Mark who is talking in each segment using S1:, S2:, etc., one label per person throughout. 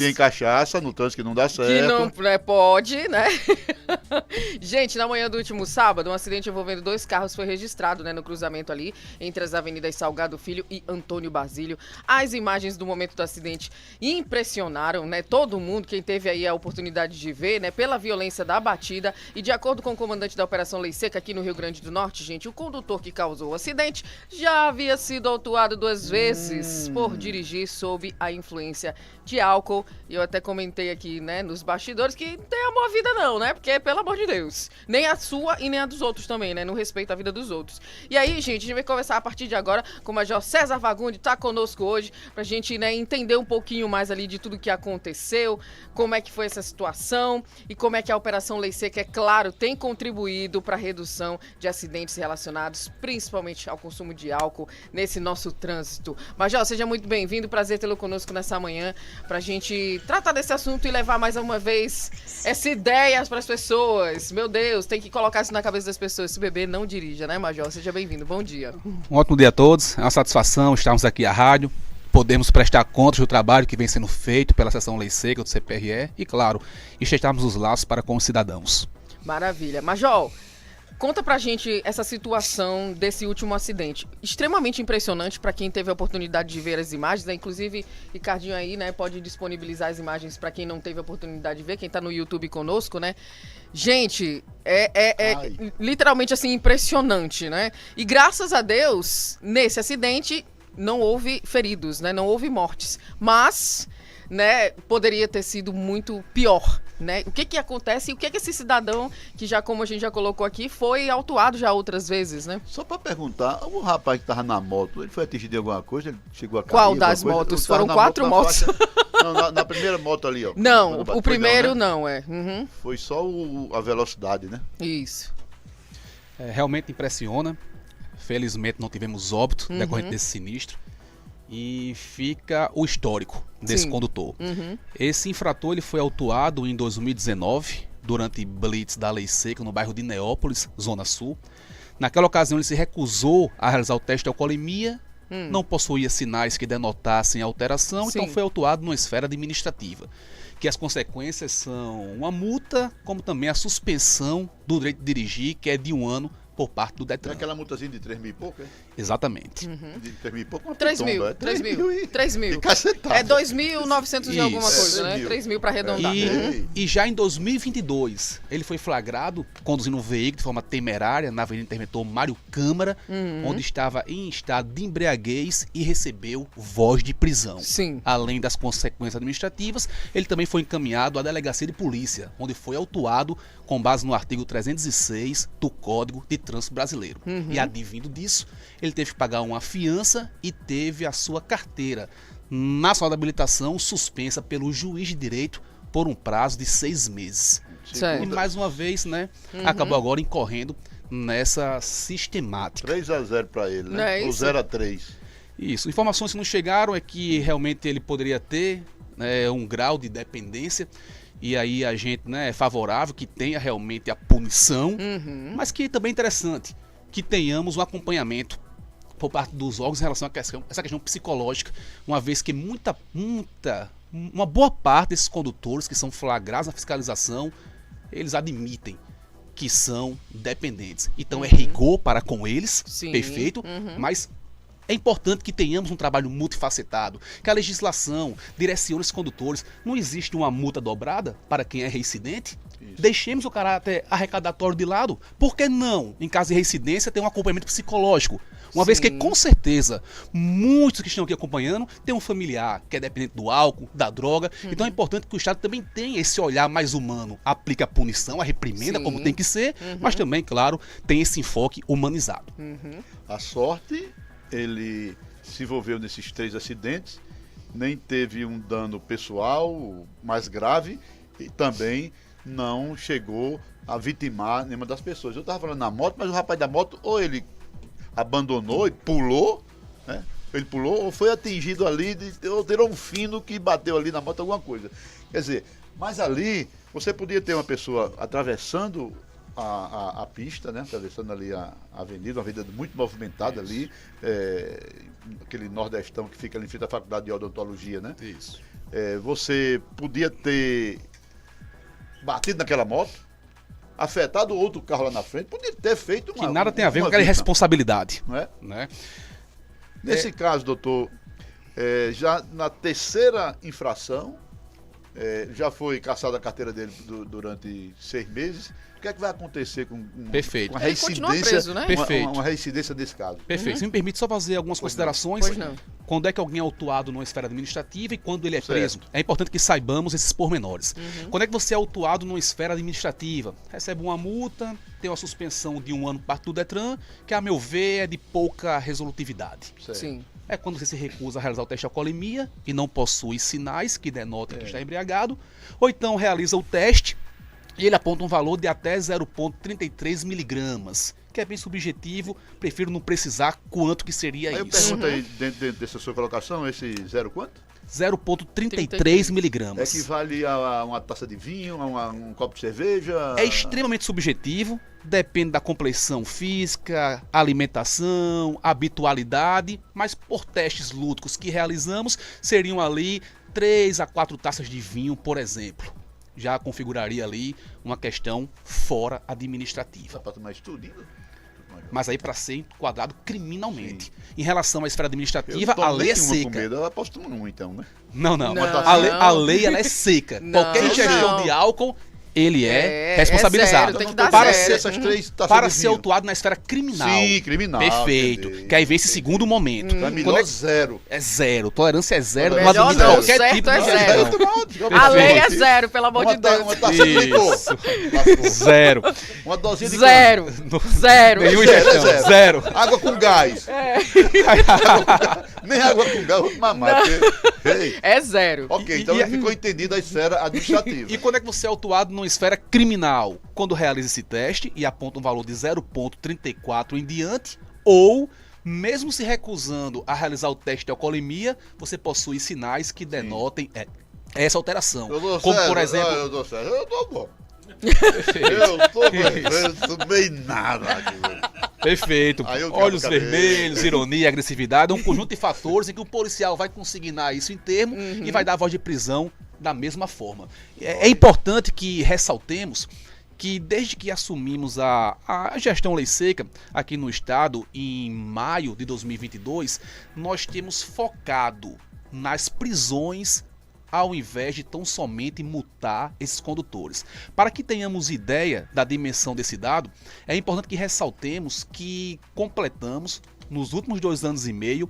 S1: Tem cachaça no trânsito que não dá certo.
S2: Que não pode, né? Gente, na manhã do último sábado, um acidente envolvendo 2 carros foi registrado, né, no cruzamento ali entre as avenidas Salgado Filho e Antônio Basílio. As imagens do momento do acidente impressionaram, né, todo mundo, quem teve aí a oportunidade de ver, né, pela violência da batida. E de acordo com o comandante da Operação Lei Seca aqui no Rio Grande do Norte, gente, o condutor que causou o acidente já havia sido autuado 2 vezes por dirigir sob a influência de álcool. E eu até comentei aqui, né, nos bastidores que não tem amor à vida não, né? Porque, pelo amor de Deus, nem a sua e nem a dos outros também, né? Não respeita a vida dos outros. E aí, gente, a gente vai conversar a partir de agora com o Major César Vagundi, tá conosco hoje, pra gente, né, entender um pouquinho mais ali de tudo que aconteceu, como é que foi essa situação e como é que a Operação Lei Seca, é claro, tem contribuído para a redução de acidentes relacionados principalmente ao consumo de álcool nesse nosso trânsito. Major, seja muito bem-vindo, prazer tê-lo conosco nessa manhã, pra gente tratar desse assunto e levar mais uma vez essa ideia para as pessoas. Meu Deus, tem que colocar isso na cabeça das pessoas. Se beber, não dirija, né, Major? Seja bem-vindo. Bom dia.
S3: Um ótimo dia a todos. É uma satisfação estarmos aqui à rádio. Podemos prestar contas do trabalho que vem sendo feito pela Seção Lei Seca do CPRE e, claro, estreitarmos os laços para com os cidadãos.
S2: Maravilha. Major, conta pra gente essa situação desse último acidente. Extremamente impressionante para quem teve a oportunidade de ver as imagens, né? Inclusive, Ricardinho aí, né, pode disponibilizar as imagens para quem não teve a oportunidade de ver, quem tá no YouTube conosco, né? Gente, é literalmente assim impressionante, né? E graças a Deus, nesse acidente não houve feridos, né? Não houve mortes. Mas, né, poderia ter sido muito pior, né? O que que acontece e o que que esse cidadão, que já, como a gente já colocou aqui, foi autuado já outras vezes, né?
S1: Só pra perguntar, o rapaz que tava na moto, ele foi atingido de alguma coisa? Ele chegou a cair?
S2: Qual das motos? Foram 4 motos.
S1: Não, na primeira moto ali, ó.
S2: Não, o primeiro não, é. Uhum.
S1: Foi só a velocidade, né?
S2: Isso.
S3: Realmente impressiona. Felizmente não tivemos óbito decorrente desse sinistro. E fica o histórico desse condutor. Esse infrator ele foi autuado em 2019, durante blitz da Lei Seca, no bairro de Neópolis, Zona Sul. Naquela ocasião ele se recusou a realizar o teste de alcoolemia, não possuía sinais que denotassem alteração, então foi autuado numa esfera administrativa. Que as consequências são uma multa, como também a suspensão do direito de dirigir, que é de 1 ano, por parte do Detran.
S1: É aquela multazinha de 3 mil e pouco, é?
S3: Exatamente.
S1: De 3 mil e pouco?
S2: 3 mil. É 3 mil. É 2.900 e alguma coisa, né? 3 mil para arredondar.
S3: E já em 2022, ele foi flagrado conduzindo um veículo de forma temerária na Avenida Interventor Mário Câmara, onde estava em estado de embriaguez e recebeu voz de prisão.
S2: Sim.
S3: Além das consequências administrativas, ele também foi encaminhado à delegacia de polícia, onde foi autuado com base no artigo 306 do Código de Trânsito Brasileiro. E advindo disso, ele teve que pagar uma fiança e teve a sua carteira nacional de habilitação suspensa pelo juiz de direito por um prazo de 6 meses.
S2: Certo.
S3: E mais uma vez, né, acabou agora incorrendo nessa sistemática.
S1: 3-0 para ele, né? Ou 0-3.
S3: Isso. Informações que nos chegaram é que realmente ele poderia ter, né, um grau de dependência. E aí a gente, né, é favorável que tenha realmente a punição, mas que também é interessante que tenhamos um acompanhamento por parte dos órgãos em relação a essa questão psicológica, uma vez que uma boa parte desses condutores que são flagrados na fiscalização, eles admitem que são dependentes. Então é rigor para com eles, perfeito, mas é importante que tenhamos um trabalho multifacetado, que a legislação direcione os condutores. Não existe uma multa dobrada para quem é reincidente? Isso. Deixemos o caráter arrecadatório de lado. Por que não, em caso de reincidência, ter um acompanhamento psicológico? Uma vez que, com certeza, muitos que estão aqui acompanhando têm um familiar que é dependente do álcool, da droga. Então é importante que o Estado também tenha esse olhar mais humano. Aplique a punição, a reprimenda, como tem que ser, mas também, claro, tem esse enfoque humanizado.
S1: A sorte, ele se envolveu nesses 3 acidentes, nem teve um dano pessoal mais grave e também não chegou a vitimar nenhuma das pessoas. Eu estava falando na moto, mas o rapaz da moto ou ele abandonou e pulou, né? Ele pulou ou foi atingido ali, ou tirou um fino que bateu ali na moto, alguma coisa. Quer dizer, mas ali você podia ter uma pessoa atravessando a pista, né? Atravessando ali a avenida, uma avenida muito movimentada ali, aquele nordestão que fica ali em frente à faculdade de odontologia, né?
S3: Isso.
S1: você podia ter batido naquela moto, afetado outro carro lá na frente, podia ter feito
S3: Que nada tem a ver com aquela irresponsabilidade.
S1: Não é?
S3: Né?
S1: Nesse caso, doutor, já na terceira infração, já foi cassada a carteira dele durante 6 meses. O que é que vai acontecer com
S3: Perfeito.
S1: uma
S2: Ele continua
S1: reincidência,
S2: preso, né?
S3: Perfeito.
S1: uma reincidência desse caso?
S3: Perfeito. Se me permite só fazer algumas considerações.
S2: Pois não.
S3: Quando é que alguém é autuado numa esfera administrativa e quando ele é
S1: Certo.
S3: preso. É importante que saibamos esses pormenores. Quando é que você é autuado numa esfera administrativa? Recebe uma multa, tem uma suspensão de 1 ano por parte do Detran, que a meu ver é de pouca resolutividade.
S1: Certo.
S2: Sim.
S3: É quando você se recusa a realizar o teste de alcoolemia e não possui sinais que denotem que está embriagado, ou então realiza o teste e ele aponta um valor de até 0,33 miligramas, que é bem subjetivo, prefiro não precisar quanto que seria
S1: Aí eu
S3: isso.
S1: pergunto aí, dentro dessa sua colocação, esse zero quanto?
S3: 0,33 miligramas.
S1: Equivale a uma taça de vinho, a um copo de cerveja?
S3: É extremamente subjetivo, depende da compleição física, alimentação, habitualidade, mas por testes lúdicos que realizamos, seriam ali 3 a 4 taças de vinho, por exemplo. Já configuraria ali uma questão fora administrativa.
S1: Dá pra tomar isso tudinho?
S3: Mas aí para ser enquadrado criminalmente. Em relação à esfera
S1: Eu
S3: administrativa,
S1: não
S3: a
S1: tomo
S3: lei é
S1: nenhuma com
S3: seca.
S1: medo, eu posso tomar um então, né?
S3: Não.
S2: Não.
S3: A lei ela é seca.
S2: Não,
S3: Qualquer ingestão
S2: não.
S3: de álcool, ele é
S2: É
S3: responsabilizado.
S2: zero, tem que dar
S3: para
S2: zero.
S3: ser,
S1: essas 3 taças
S3: para
S1: de
S3: ser
S1: vinho.
S3: autuado na esfera criminal.
S1: Sim, criminal.
S3: Perfeito.
S1: entendi.
S3: Que aí vem esse segundo momento.
S1: Pra mim,
S3: Quando é,
S1: zero.
S3: é zero. Tolerância é zero.
S1: Melhor
S3: Não admite
S2: não,
S3: qualquer
S2: certo
S3: tipo
S2: é
S3: de
S2: zero.
S3: ingestão.
S2: A lei é
S1: Perfeito.
S2: zero, pelo amor de Deus.
S1: Uma taça de licor.
S3: Isso.
S1: Lascou.
S3: Zero.
S1: Uma dosinha de
S2: Zero. Zero.
S3: Nenhuma
S1: Zero,
S3: ingestão.
S1: zero.
S3: Zero.
S1: cana. Água com gás. Nem água com gás, eu vou tomar mais. porque- Ei,
S2: É zero.
S1: ok, então
S3: E-
S1: ficou entendido a esfera administrativa.
S3: E quando é que você é autuado numa esfera criminal? Quando realiza esse teste e aponta um valor de 0,34 em diante, ou, mesmo se recusando a realizar o teste de alcoolemia, você possui sinais que denotem essa alteração.
S1: Eu dou
S3: Como,
S1: certo,
S3: por exemplo...
S1: eu dou certo. Eu tô bom.
S3: Perfeito.
S1: Eu tô tomei nada aqui, velho.
S3: Perfeito.
S1: Aí eu quero
S3: Olhos
S1: cabelo.
S3: vermelhos, ironia, agressividade, é um conjunto de fatores em que o policial vai consignar isso em termo e vai dar voz de prisão da mesma forma. É importante que ressaltemos que desde que assumimos a gestão Lei Seca aqui no estado, em maio de 2022, nós temos focado nas prisões ao invés de tão somente multar esses condutores. Para que tenhamos ideia da dimensão desse dado, é importante que ressaltemos que completamos, nos últimos 2 anos e meio,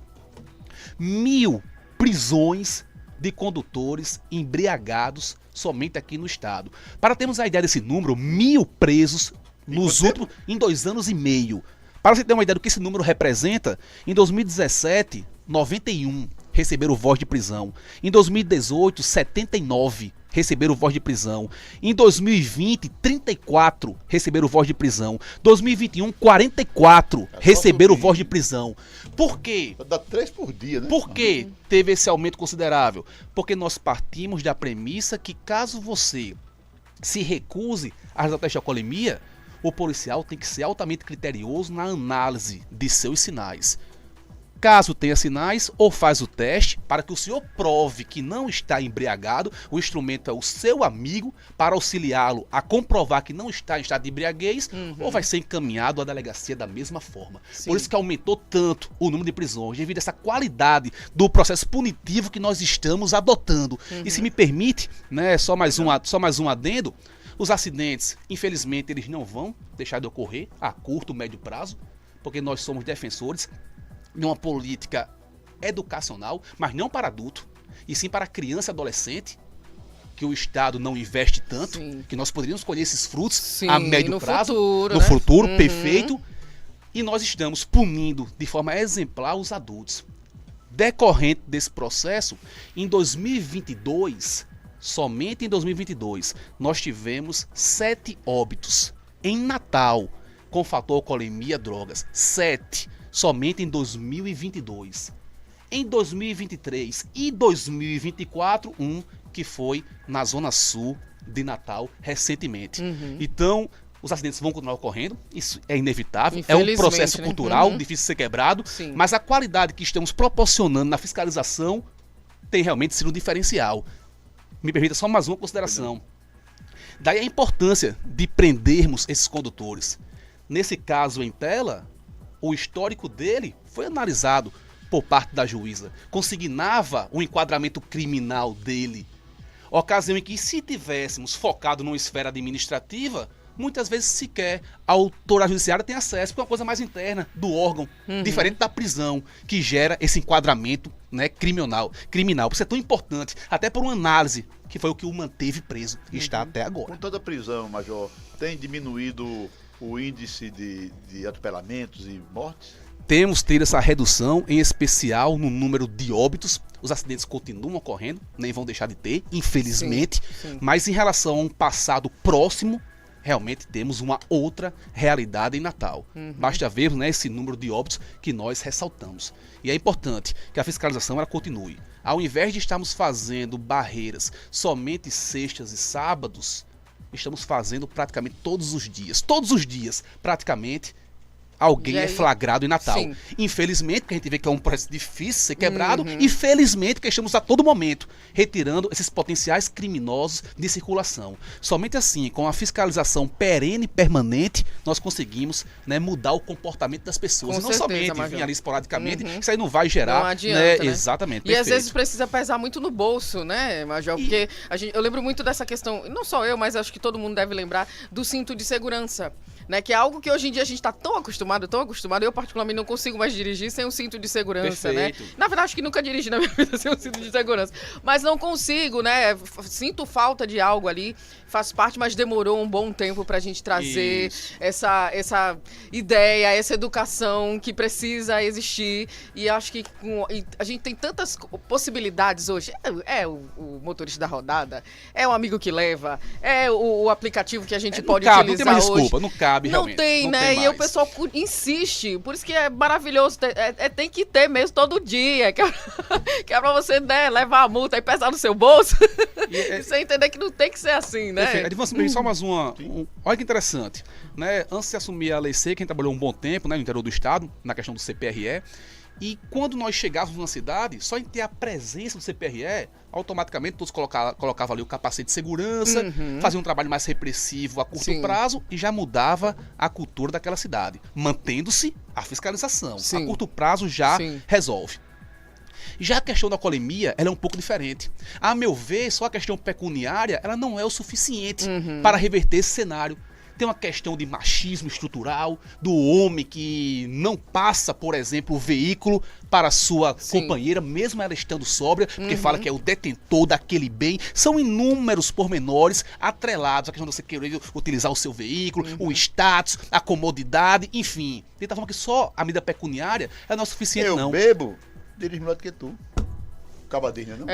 S3: 1.000 prisões de condutores embriagados somente aqui no estado. Para termos a ideia desse número, 1.000 presos em 2 anos e meio. Para você ter uma ideia do que esse número representa, em 2017, 91 receberam voz de prisão. Em 2018, 79 receberam voz de prisão. Em 2020, 34 receberam voz de prisão. 2021, 44 receberam
S1: subindo.
S3: voz de prisão. Por quê?
S1: Dá 3 por dia, né?
S3: Por que teve esse aumento considerável? Porque nós partimos da premissa que caso você se recuse a realizar o teste de alcoolemia, o policial tem que ser altamente criterioso na análise de seus sinais. Caso tenha sinais, ou faz o teste para que o senhor prove que não está embriagado, o instrumento é o seu amigo para auxiliá-lo a comprovar que não está em estado de embriaguez, ou vai ser encaminhado à delegacia da mesma forma.
S2: Sim.
S3: Por isso que aumentou tanto o número de prisões, devido a essa qualidade do processo punitivo que nós estamos adotando. E se me permite, né, só mais um adendo, os acidentes, infelizmente, eles não vão deixar de ocorrer a curto, médio prazo, porque nós somos defensores de uma política educacional, mas não para adulto, e sim para criança e adolescente, que o Estado não investe tanto,
S2: Sim.
S3: que nós poderíamos colher esses frutos
S2: Sim,
S3: a médio
S2: no
S3: prazo,
S2: futuro,
S3: no
S2: né?
S3: futuro, perfeito, e nós estamos punindo de forma exemplar os adultos. Decorrente desse processo, em 2022, somente em 2022, nós tivemos 7 óbitos em Natal com fator alcoolemia, drogas. 7, somente em 2022. Em 2023 e 2024, que foi na Zona Sul de Natal recentemente. Então, os acidentes vão continuar ocorrendo, isso é inevitável, é um
S2: Infelizmente,
S3: processo
S2: né?
S3: cultural, difícil de ser quebrado,
S2: Sim.
S3: mas a qualidade que estamos proporcionando na fiscalização tem realmente sido um diferencial. Me permita só mais uma consideração. Daí a importância de prendermos esses condutores. Nesse caso em tela, o histórico dele foi analisado por parte da juíza. Consignava o enquadramento criminal dele. Ocasião em que, se tivéssemos focado numa esfera administrativa, muitas vezes sequer a autoridade judiciária tem acesso, porque é uma coisa mais interna do órgão, diferente da prisão, que gera esse enquadramento, né, criminal. Por isso é tão importante, até por uma análise, que foi o que o manteve preso e está até agora.
S1: Com toda a prisão, Major, tem diminuído o índice de atropelamentos e mortes?
S3: Temos tido essa redução, em especial no número de óbitos. Os acidentes continuam ocorrendo, nem vão deixar de ter, infelizmente.
S2: Sim.
S3: Mas em relação a um passado próximo, realmente temos uma outra realidade em Natal. Basta ver, né, esse número de óbitos que nós ressaltamos. E é importante que a fiscalização ela continue. Ao invés de estarmos fazendo barreiras somente sextas e sábados, estamos fazendo praticamente todos os dias, praticamente, alguém é flagrado em Natal.
S2: Sim.
S3: Infelizmente, porque a gente vê que é um processo difícil ser quebrado, e felizmente que estamos a todo momento retirando esses potenciais criminosos de circulação. Somente assim, com a fiscalização perene e permanente, nós conseguimos, né, mudar o comportamento das pessoas.
S2: Com
S3: E não
S2: certeza,
S3: somente
S2: Major.
S3: vir ali esporadicamente, isso aí não vai gerar.
S2: Não adianta, né?
S3: Exatamente.
S2: E às
S3: perfeito.
S2: vezes precisa pesar muito no bolso, né, Major? Porque eu lembro muito dessa questão, não só eu, mas acho que todo mundo deve lembrar, do cinto de segurança. Né, que é algo que hoje em dia a gente está tão acostumado, eu particularmente não consigo mais dirigir sem um cinto de segurança,
S3: Perfeito.
S2: né? Na verdade, acho que nunca dirigi na minha vida sem um cinto de segurança, mas não consigo, né? Sinto falta de algo ali, faz parte, mas demorou um bom tempo pra gente trazer essa ideia, essa educação que precisa existir, e acho que a gente tem tantas possibilidades hoje, o motorista da rodada, é o amigo que leva, é o aplicativo que a gente pode
S3: utilizar
S2: hoje.
S3: Não tem mais desculpa, não cabe
S2: Não
S3: realmente.
S2: tem,
S3: não
S2: né?
S3: tem
S2: E o
S3: mais.
S2: pessoal insiste. Por isso que é maravilhoso. Tem que ter mesmo todo dia. Que é pra você, né, levar a multa e pesar no seu bolso. E você entender que não tem que ser assim, né?
S3: Perfeito. Edvan, só mais uma. Olha que interessante. Né? Antes de assumir a Lei Seca, quem trabalhou um bom tempo, né, no interior do estado, na questão do CPRE. E quando nós chegávamos numa cidade, só em ter a presença do CPRE, automaticamente todos colocavam ali o capacete de segurança, faziam um trabalho mais repressivo a curto prazo e já mudava a cultura daquela cidade, mantendo-se a fiscalização. A curto prazo já resolve. Já a questão da alcoolemia, ela é um pouco diferente. A meu ver, só a questão pecuniária, ela não é o suficiente para reverter esse cenário. Tem uma questão de machismo estrutural, do homem que não passa, por exemplo, o veículo para a sua companheira, mesmo ela estando sóbria, porque fala que é o detentor daquele bem. São inúmeros pormenores atrelados à questão de você querer utilizar o seu veículo, o status, a comodidade, enfim. De tal forma que só a medida pecuniária não é suficiente, não.
S1: Eu bebo, dirijo melhor do que tu. Cabadinha, não?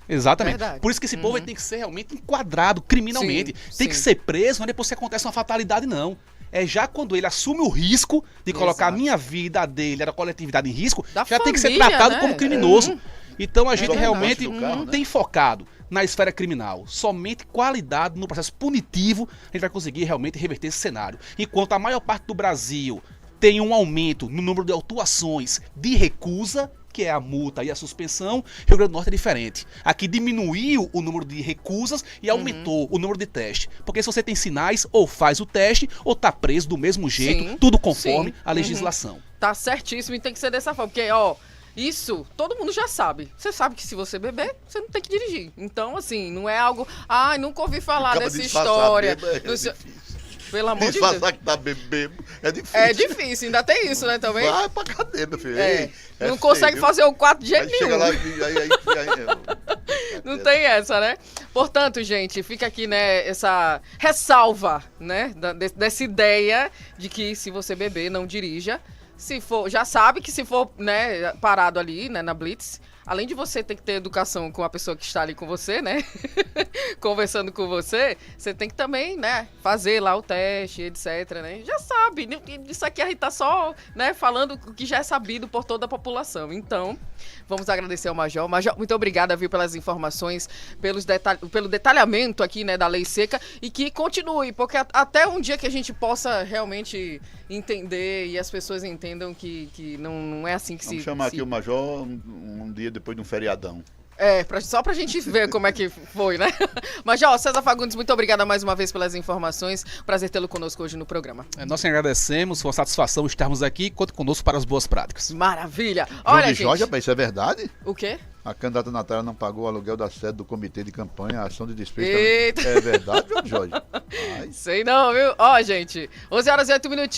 S3: Exatamente.
S2: Verdade.
S3: Por isso que esse povo tem que ser realmente enquadrado criminalmente. Tem que ser preso, não é depois que acontece uma fatalidade, não. É já quando ele assume o risco de colocar a minha vida, a dele, a coletividade em risco, já tem que ser tratado, né, como criminoso. Então a gente realmente tem focado na esfera criminal. Somente qualidade no processo punitivo a gente vai conseguir realmente reverter esse cenário. Enquanto a maior parte do Brasil tem um aumento no número de autuações de recusa, que é a multa e a suspensão, Rio Grande do Norte é diferente. Aqui diminuiu o número de recusas e aumentou o número de testes. Porque se você tem sinais, ou faz o teste, ou tá preso do mesmo jeito, tudo conforme a legislação.
S2: Tá certíssimo e tem que ser dessa forma. Porque, ó, isso todo mundo já sabe. Você sabe que se você beber, você não tem que dirigir. Então, assim, não é algo... Ai, nunca ouvi falar dessa história. Pelo amor de Deus.
S1: Disfarçar que tá bebendo é difícil.
S2: É difícil, ainda tem isso, né, também?
S1: Vai pra cadeia, meu filho.
S2: Não consegue fazer o 4 de jeito nenhum.
S1: Chega lá
S2: Não tem essa, né? Portanto, gente, fica aqui, né, essa ressalva, né, dessa ideia de que se você beber, não dirija. Se for, já sabe que se for, né, parado ali, né, na Blitz, além de você ter que ter educação com a pessoa que está ali com você, né? Conversando com você, você tem que também, né, fazer lá o teste, etc, né? Já sabe, isso aqui a gente tá só, né, falando o que já é sabido por toda a população. Então, vamos agradecer ao Major. Major, muito obrigada, viu, pelas informações, pelo detalhamento aqui, né, da Lei Seca, e que continue, porque até um dia que a gente possa realmente entender e as pessoas entendam que não é assim que
S1: Vamos chamar aqui o Major um dia depois de um feriadão.
S2: Só pra gente ver como é que foi, né? Mas já, ó, César Fagundes, muito obrigada mais uma vez pelas informações. Prazer tê-lo conosco hoje no programa.
S3: Nós que agradecemos, foi uma satisfação estarmos aqui. Conte conosco para as boas práticas.
S2: Maravilha.
S1: João
S2: Olha,
S1: de
S2: gente.
S1: Jorge, rapaz, isso é verdade?
S2: O quê?
S1: A candidata Natália não pagou o aluguel da sede do comitê de campanha, a ação de despejo.
S2: Eita.
S1: É verdade, João de Jorge? Ai.
S2: Sei não, viu? Ó, gente, 11 horas e 8 minutinhos.